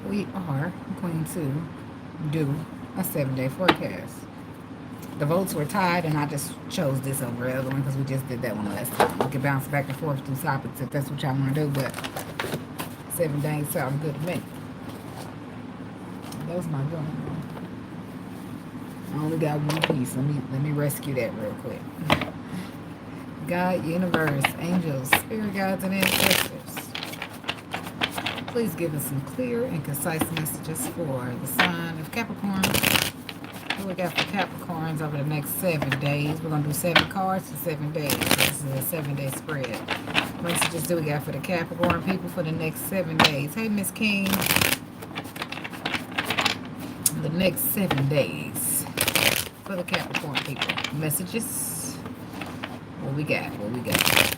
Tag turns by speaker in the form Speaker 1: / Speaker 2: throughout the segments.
Speaker 1: we are going to do a 7-day forecast. The votes were tied, and I just chose this over the other one because we just did that one last time. We can bounce back and forth through topics if that's what y'all want to do, but 7 days sound good to me. That was my gun. I only got one piece. Let me rescue that real quick. God, universe, angels, spirit guides, and ancestors. Please give us some clear and concise messages for the sign of Capricorn. What we got for Capricorns over the next 7 days? We're going to do 7 cards for 7 days. So this is a 7-day spread. What messages do we got for the Capricorn people for the next 7 days? Hey, Miss King. The next 7 days for the Capricorn people. Messages. What we got? What we got?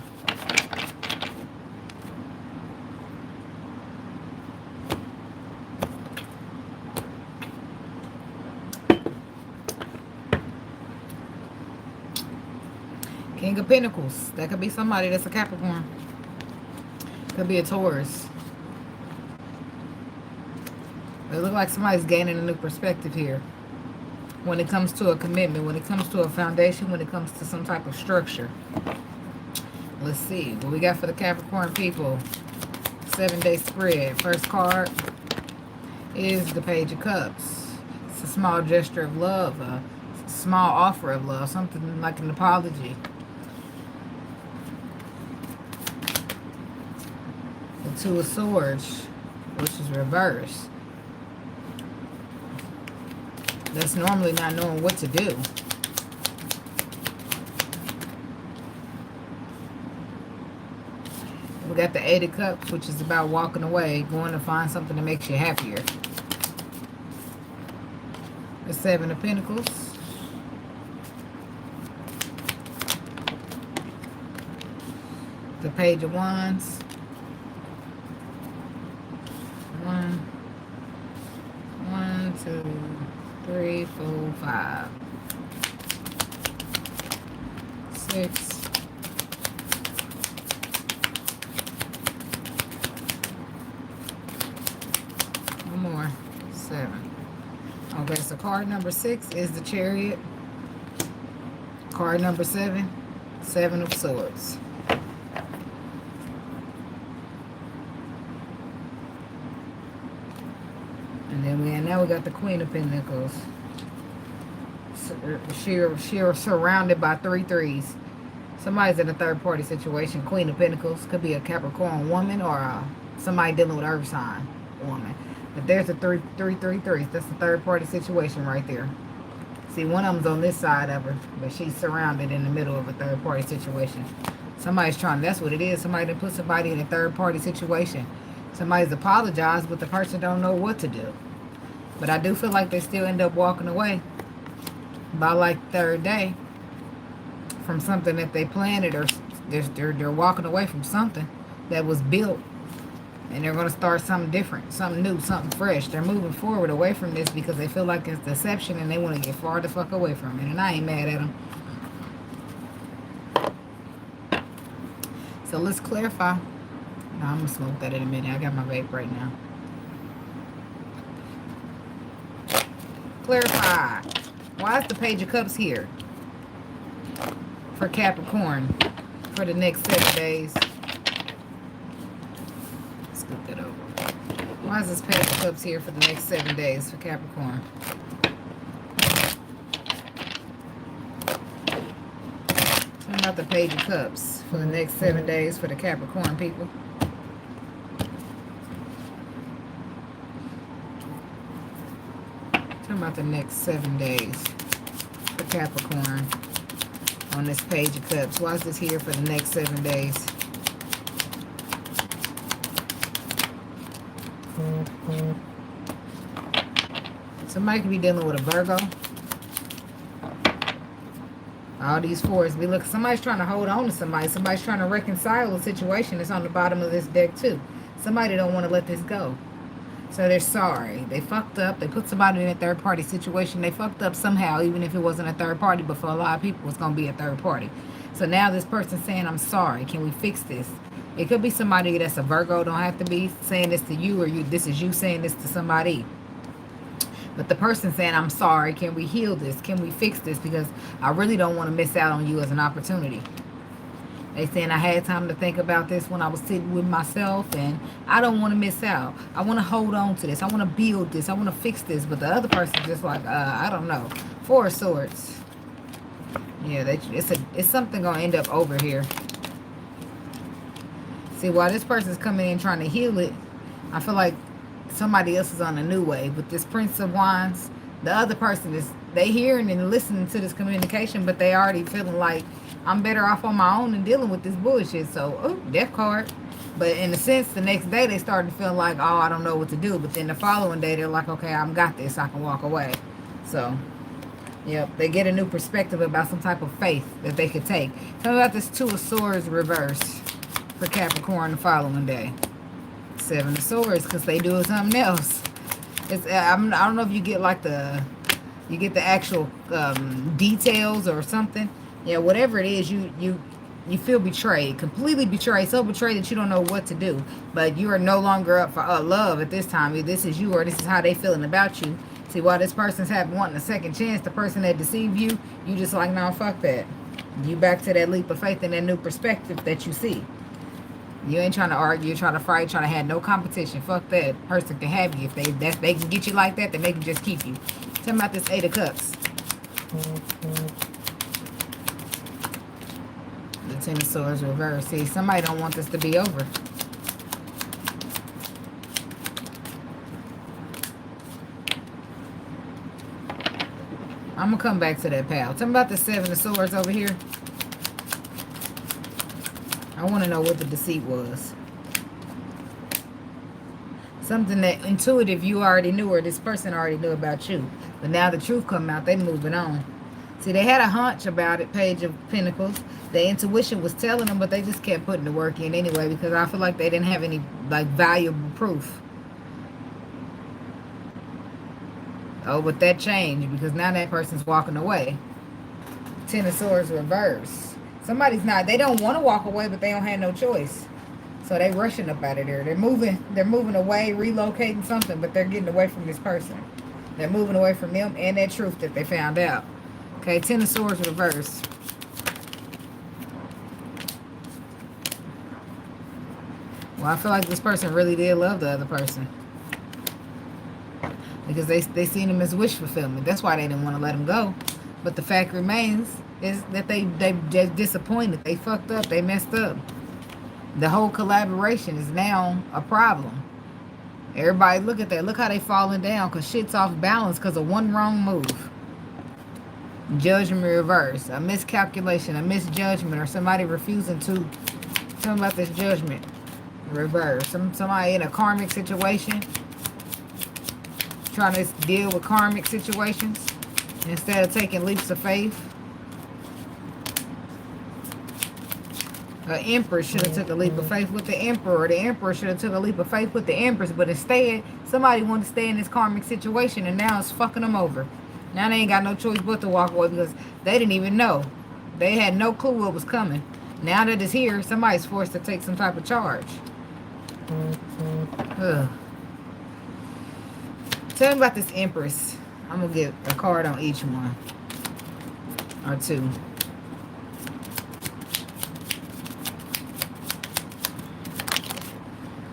Speaker 1: King of Pentacles. That could be somebody that's a Capricorn. Could be a Taurus. It looks like somebody's gaining a new perspective here. When it comes to a commitment, when it comes to a foundation, when it comes to some type of structure. Let's see what we got for the Capricorn people. 7-day spread. First card is the Page of Cups. It's a small gesture of love, a small offer of love, something like an apology. The Two of Swords, which is reversed. That's normally not knowing what to do. We got the 8 of Cups, which is about walking away, going to find something that makes you happier. The 7 of Pentacles. The Page of Wands. 1, 2, 3, 4, 5, 6. One more. 7. Okay, so card number 6 is the Chariot. Card number 7, 7 of Swords. And now we got the Queen of Pentacles. She's surrounded by 3 threes. Somebody's in a third-party situation. Queen of Pentacles could be a Capricorn woman or somebody dealing with Earth sign woman. But there's a 3 threes. That's a third-party situation right there. See, one of them's on this side of her, but she's surrounded in the middle of a third-party situation. Somebody's trying. That's what it is. Somebody done put somebody in a third-party situation. Somebody's apologized, but the person don't know what to do. But I do feel like they still end up walking away by like 3rd day from something that they planted, or they're walking away from something that was built, and they're going to start something different, something new, something fresh. They're moving forward away from this because they feel like it's deception and they want to get far the fuck away from it. And I ain't mad at them. So let's clarify. No, I'm going to smoke that in a minute. I got my vape right now. Clarify. Why is the Page of Cups here for Capricorn for the next 7 days? Scoop that over. Why is this Page of Cups here for the next 7 days for Capricorn? Tell me about the Page of Cups for the next 7 days for the Capricorn people. About the next 7 days for Capricorn on this Page of Cups. Why is this here for the next 7 days? Somebody could be dealing with a Virgo. All these 4s. Look, somebody's trying to hold on to somebody. Somebody's trying to reconcile a situation that's on the bottom of this deck too. Somebody don't want to let this go. So they're sorry. They fucked up. They put somebody in a third-party situation. They fucked up somehow, even if it wasn't a third party. But for a lot of people, it's going to be a third party. So now this person's saying, I'm sorry. Can we fix this? It could be somebody that's a Virgo. Don't have to be saying this to you, or this is you saying this to somebody. But the person saying, I'm sorry, can we heal this? Can we fix this? Because I really don't want to miss out on you as an opportunity. They saying, I had time to think about this when I was sitting with myself, and I don't want to miss out. I want to hold on to this. I want to build this. I want to fix this. But the other person's just like, I don't know. Four of Swords. Yeah, it's something going to end up over here. See, while this person's coming in trying to heal it, I feel like somebody else is on a new wave. With this Prince of Wands, the other person is, they hearing and listening to this communication, but they already feeling like, I'm better off on my own than dealing with this bullshit. So, oh, death card. But in a sense, the next day they started feeling like, oh, I don't know what to do. But then the following day, they're like, okay, I've got this. I can walk away. So, yep, they get a new perspective about some type of faith that they could take. Tell me about this Two of Swords reverse for Capricorn the following day. Seven of Swords, because they doing something else. It's I don't know if you get like the actual details or something. Yeah, whatever it is, you feel betrayed, completely betrayed, so betrayed that you don't know what to do. But you are no longer up for love at this time. This is you, or this is how they feeling about you. See, while this person's wanting a second chance, the person that deceived you, you just like, no, fuck that. You back to that leap of faith and that new perspective that you see. You ain't trying to argue, trying to fight, trying to have no competition. Fuck that. Person can have you. If they can get you like that, then they can just keep you. Tell me about this Eight of Cups. The Ten of Swords reverse. See, somebody don't want this to be over. I'm going to come back to that, pal. Tell me about the Seven of Swords over here. I want to know what the deceit was. Something that intuitive you already knew, or this person already knew about you. But now the truth come out, they moving on. See, they had a hunch about it, Page of Pentacles. The intuition was telling them, but they just kept putting the work in anyway, because I feel like they didn't have any like valuable proof. Oh, but that changed, because now that person's walking away. Ten of Swords reverse. Somebody's not, they don't want to walk away, but they don't have no choice. So they rushing up out of there. They're moving away, relocating something, but they're getting away from this person. They're moving away from them and that truth that they found out. Okay, Ten of Swords reverse. Well, I feel like this person really did love the other person. Because they seen him as wish fulfillment. That's why they didn't want to let him go. But the fact remains is that they just disappointed. They fucked up. They messed up. The whole collaboration is now a problem. Everybody look at that. Look how they falling down, because shit's off balance because of one wrong move. Judgment reverse. A miscalculation, a misjudgment, or somebody refusing to. Tell me about this Judgment reverse. Somebody in a karmic situation trying to deal with karmic situations instead of taking leaps of faith. The Empress should have took a leap of faith with the Emperor. The Emperor should have took a leap of faith with the Empress. But instead, somebody wanted to stay in this karmic situation, and now it's fucking them over. Now they ain't got no choice but to walk away, because they didn't even know. They had no clue what was coming. Now that it's here, somebody's forced to take some type of charge. Ugh. Tell me about this Empress. I'm going to get a card on each one. Or two.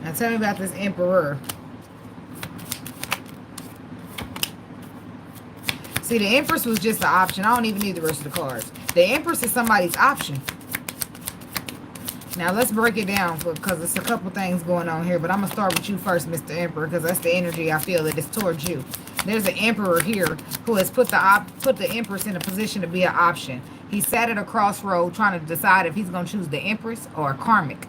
Speaker 1: Now tell me about this Emperor. See, the Empress was just an option. I don't even need the rest of the cards. The Empress is somebody's option. Now, let's break it down, because there's a couple things going on here. But I'm going to start with you first, Mr. Emperor, because that's the energy I feel that is towards you. There's an Emperor here who has put the Empress in a position to be an option. He sat at a crossroad trying to decide if he's going to choose the Empress or a Karmic.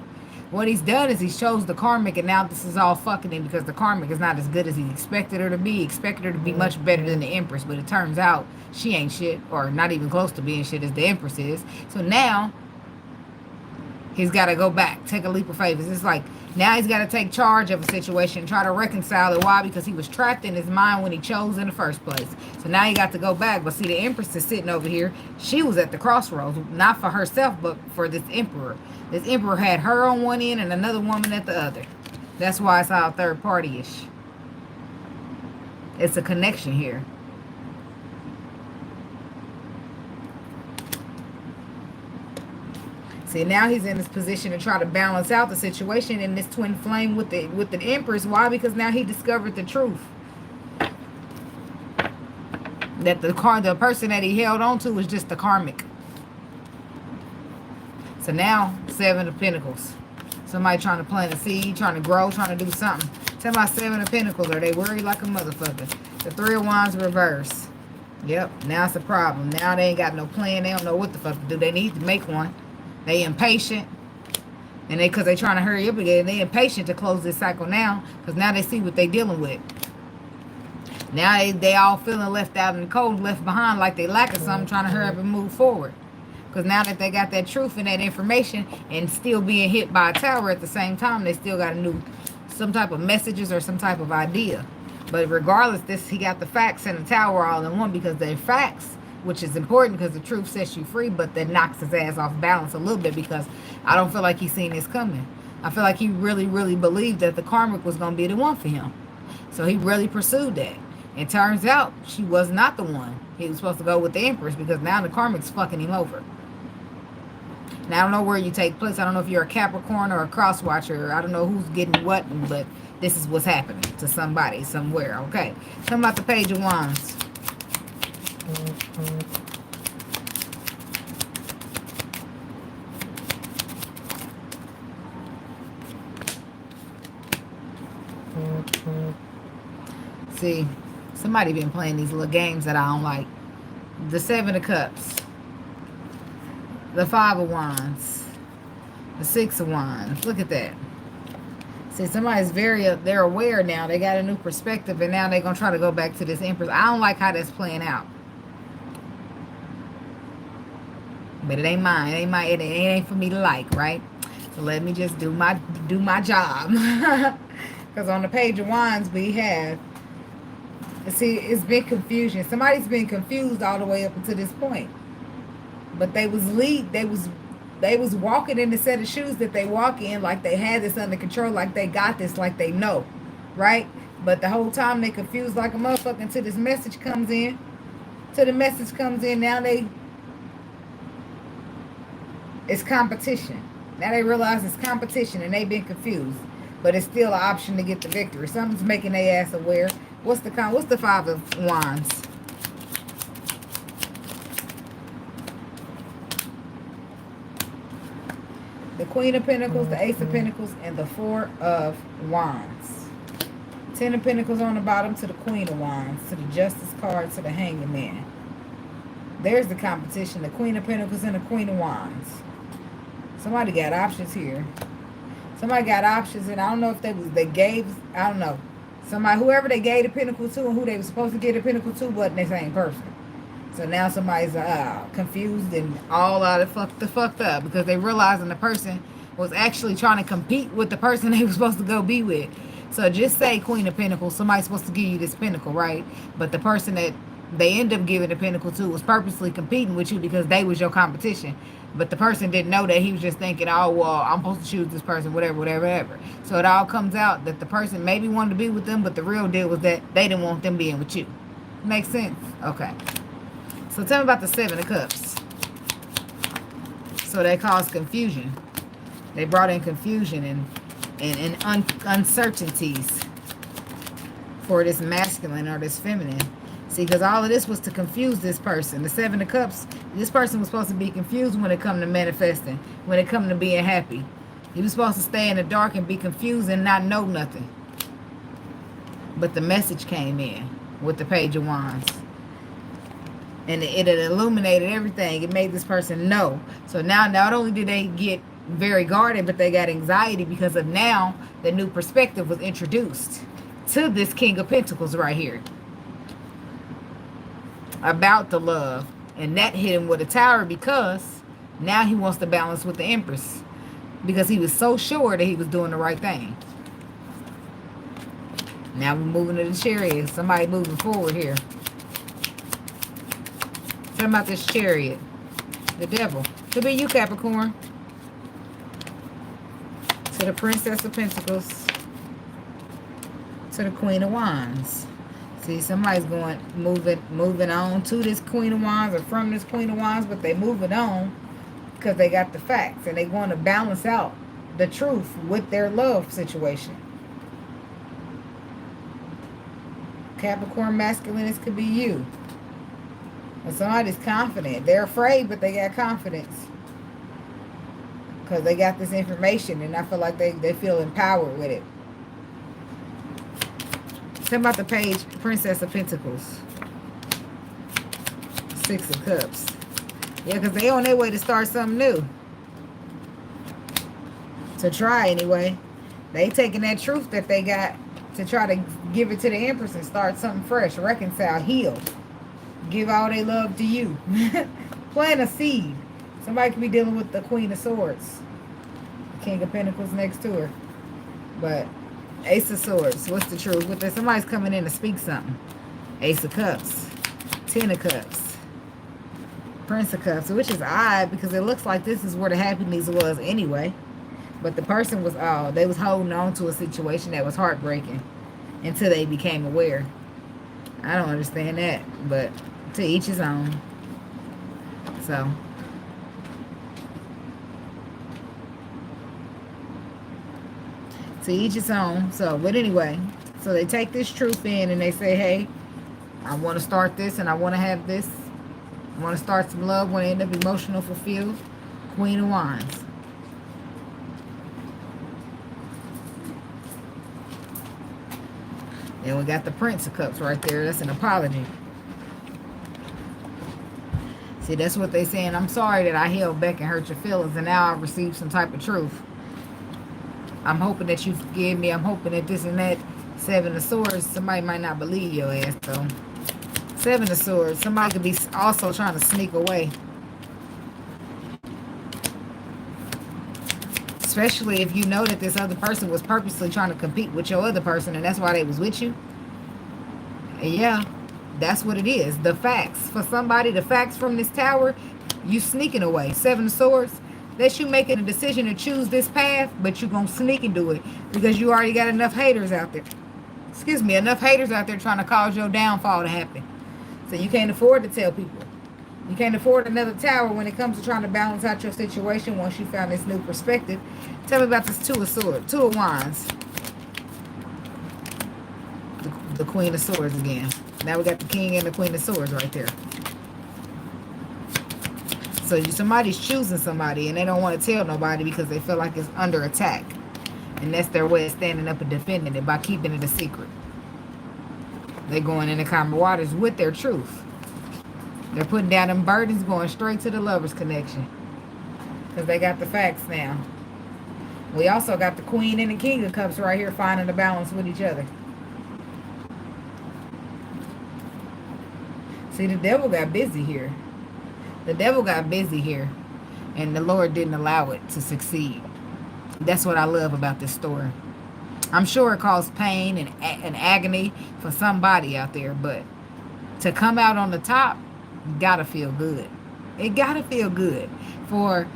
Speaker 1: What he's done is he chose the Karmic, and now this is all fucking him, because the Karmic is not as good as he expected her to be. He expected her to be much better than the Empress, but it turns out she ain't shit, or not even close to being shit as the Empress is. So now He's got to go back, take a leap of faith. It's like now he's got to take charge of a situation, try to reconcile it. Why? Because he was trapped in his mind when he chose in the first place. So now he got to go back. But see, the Empress is sitting over here. She was at the crossroads, not for herself, but for this Emperor. This Emperor had her on one end and another woman at the other. That's why it's all third party-ish. It's a connection here. See, now he's in this position to try to balance out the situation in this twin flame with the Empress. Why? Because now he discovered the truth. That the person that he held on to was just the karmic. So now, 7 of Pentacles. Somebody trying to plant a seed, trying to grow, trying to do something. Tell my 7 of Pentacles. Are they worried like a motherfucker? The 3 of Wands reverse. Yep, now it's a problem. Now they ain't got no plan. They don't know what the fuck to do. They need to make one. They impatient. And because they trying to hurry up again. They impatient to close this cycle now. Because now they see what they dealing with. Now they all feeling left out in the cold, left behind like they lacking something, trying to hurry up and move forward. Because now that they got that truth and that information and still being hit by a tower at the same time, they still got some type of messages or some type of idea. But regardless, he got the facts and the tower all in one because they're facts, which is important because the truth sets you free, but that knocks his ass off balance a little bit because I don't feel like he's seen this coming. I feel like he really, really believed that the karmic was going to be the one for him. So he really pursued that. It turns out she was not the one. He was supposed to go with the Empress because now the karmic's fucking him over. Now, I don't know where you take place. I don't know if you're a Capricorn or a cross watcher. I don't know who's getting what, but this is what's happening to somebody somewhere. Okay. Tell me about the Page of Wands. See, somebody been playing these little games that I don't like. The 7 of Cups. The 5 of Wands. The 6 of Wands. Look at that. See, somebody's they're aware now. They got a new perspective, and now they're going to try to go back to this Empress. I don't like how that's playing out. But it ain't mine. It ain't for me to like, right? So let me just do my job. Because on the Page of Wands, we have, see, it's been confusion. Somebody's been confused all the way up until this point. But they was walking in the set of shoes that they walk in like they had this under control, like they got this, like they know, right? But the whole time they confused like a motherfucker until this message comes in. Now it's competition. Now they realize it's competition and they've been confused. But it's still an option to get the victory. Something's making their ass aware. What's the 5 of Wands? The Queen of Pentacles, the Ace of Pentacles, and the 4 of Wands. 10 of Pentacles on the bottom to the Queen of Wands, to the Justice card, to the Hanged Man. There's the competition, the Queen of Pentacles and the Queen of Wands. Somebody got options here. Somebody got options, and I don't know if I don't know. Whoever they gave the Pentacle to and who they were supposed to give the Pentacle to wasn't the same person. So now somebody's confused and all out of fucked up because they realizing the person was actually trying to compete with the person they were supposed to go be with. So just say Queen of Pentacles, somebody's supposed to give you this Pentacle, right? But the person that they end up giving the Pentacle to was purposely competing with you because they was your competition. But the person didn't know that. He was just thinking, oh, well, I'm supposed to choose this person, whatever. So it all comes out that the person maybe wanted to be with them, but the real deal was that they didn't want them being with you. Makes sense? Okay. So tell me about the 7 of Cups. So they caused confusion. They brought in confusion and uncertainties for this masculine or this feminine. See, because all of this was to confuse this person. The 7 of Cups, this person was supposed to be confused when it come to manifesting, when it come to being happy. He was supposed to stay in the dark and be confused and not know nothing. But the message came in with the Page of Wands. And it illuminated everything. It made this person know. So now, not only did they get very guarded, but they got anxiety because of now the new perspective was introduced to this King of Pentacles right here. About the love. And that hit him with a tower because now he wants to balance with the Empress. because he was so sure that he was doing the right thing. Now we're moving to the Chariot. Somebody moving forward here. Talking about this Chariot. The devil. Could be you, Capricorn. To the Princess of Pentacles. To the Queen of Wands. See, somebody's moving on to this Queen of Wands or from this Queen of Wands, but they moving on because they got the facts and they want to balance out the truth with their love situation. Capricorn masculine, this could be you. And somebody's confident. They're afraid, but they got confidence. Because they got this information and I feel like they feel empowered with it. Tell about the page, Princess of Pentacles. Six of Cups. Yeah, because they on their way to start something new. To try anyway. They taking that truth that they got to try to give it to the Empress and start something fresh. Reconcile, heal. Give all their love to you. Plant a seed. Somebody could be dealing with the Queen of Swords. The King of Pentacles next to her. But Ace of Swords. What's the truth? With that, somebody's coming in to speak something. Ace of Cups. Ten of Cups. Prince of Cups. Which is odd because it looks like this is where the happiness was anyway. But the person was, they was holding on to a situation that was heartbreaking until they became aware. I don't understand that, but to each his own. So, to each his own. So, but anyway, so they take this truth in and they say, hey, I want to start this and I want to have this. I want to start some love, want to end up emotional fulfilled. Queen of Wands. And we got the Prince of Cups right there. That's an apology. See, that's what they saying. I'm sorry that I held back and hurt your feelings, and now I've received some type of truth. I'm hoping that you forgive me. I'm hoping that this and that. Seven of Swords. Somebody might not believe your ass, though. Seven of Swords. Somebody could be also trying to sneak away. Especially if you know that this other person was purposely trying to compete with your other person and that's why they was with you. And yeah, that's what it is. The facts. For somebody, the facts from this tower, you sneaking away. Seven of Swords. That's you making a decision to choose this path, but you going to sneak and do it because you already got enough haters out there. Excuse me, enough haters out there trying to cause your downfall to happen. So you can't afford to tell people. You can't afford another tower when it comes to trying to balance out your situation once you found this new perspective. Tell me about this Two of Swords. Two of Wands. The Queen of Swords again. Now we got the King and the Queen of Swords right there. So somebody's choosing somebody and they don't want to tell nobody because they feel like it's under attack. And that's their way of standing up and defending it by keeping it a secret. They're going into calmer waters with their truth. They're putting down them burdens, going straight to the lover's connection. Because they got the facts now. We also got the Queen and the King of Cups right here finding the balance with each other. See, the devil got busy here. The devil got busy here. And the Lord didn't allow it to succeed. That's what I love about this story. I'm sure it caused pain and agony for somebody out there. But to come out on the top, gotta feel good. It gotta feel good for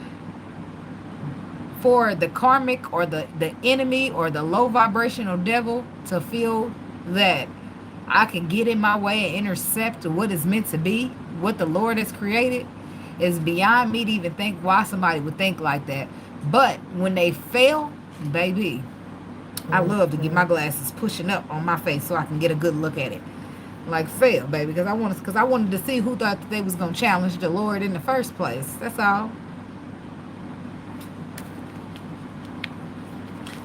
Speaker 1: the karmic or the enemy or the low vibrational devil to feel that I can get in my way and intercept what is meant to be, what the Lord has created. Is beyond me to even think why somebody would think like that. But when they fail, baby, I love to get my glasses pushing up on my face so I can get a good look at it. Like fail, baby, because I wanted to see who thought that they was gonna challenge the Lord in the first place. That's all.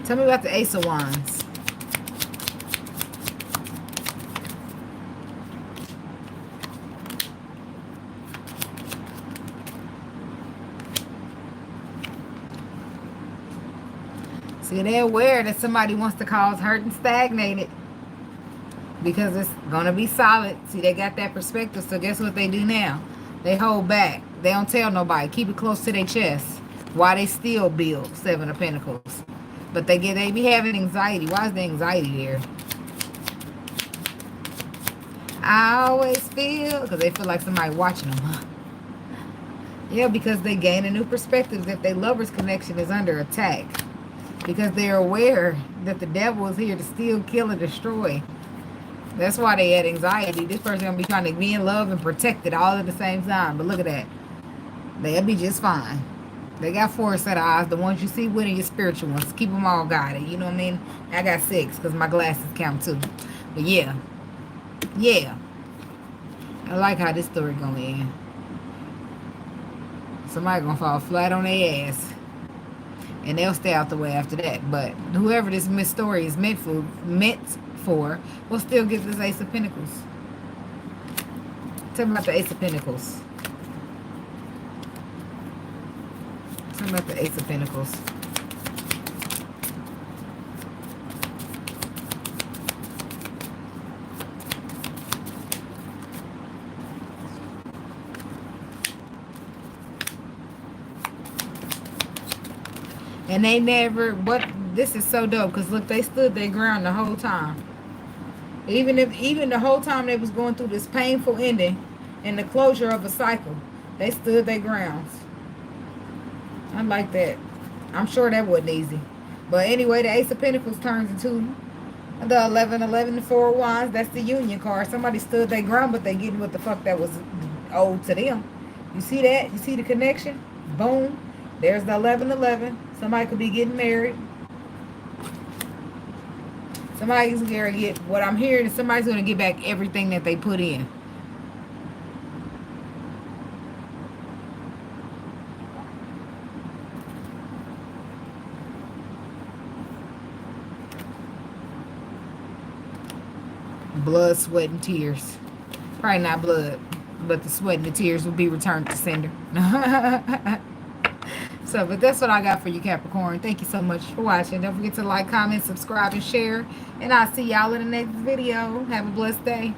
Speaker 1: Tell me about the Ace of Wands. See, they're aware that somebody wants to cause hurt and stagnate it. Because it's going to be solid. See, they got that perspective. So guess what they do now? They hold back. They don't tell nobody. Keep it close to their chest. Why they still build 7 of Pentacles. But they be having anxiety. Why is the anxiety there? I always feel, because they feel like somebody watching them. Yeah, because they gain a new perspective that their lover's connection is under attack. Because they're aware that the devil is here to steal, kill, and destroy. That's why they had anxiety. This person going to be trying to be in love and protect it all at the same time. But look at that. They'll be just fine. They got 4 set of eyes. The ones you see with are your spiritual ones. Keep them all guided. You know what I mean? I got 6 because my glasses count too. But yeah. Yeah. I like how this story going to end. Somebody going to fall flat on their ass. And they'll stay out the way after that. But whoever this story is meant for will still get this Ace of Pentacles. Tell me about the Ace of Pentacles. Tell me about the Ace of Pentacles. And they never, this is so dope, because look, they stood their ground the whole time. Even the whole time they was going through this painful ending and the closure of a cycle, they stood their grounds. I like that. I'm sure that wasn't easy. But anyway, the Ace of Pentacles turns into the 11, 4 of Wands. That's the Union card. Somebody stood their ground, but they getting what the fuck that was owed to them. You see that? You see the connection? Boom. There's the 11. Somebody could be getting married. Somebody's going to get, what I'm hearing is somebody's going to get back everything that they put in. Blood, sweat, and tears. Probably not blood, but the sweat and the tears will be returned to sender. So, but that's what I got for you, Capricorn. Thank you so much for watching. Don't forget to like, comment, subscribe, and share. And I'll see y'all in the next video. Have a blessed day.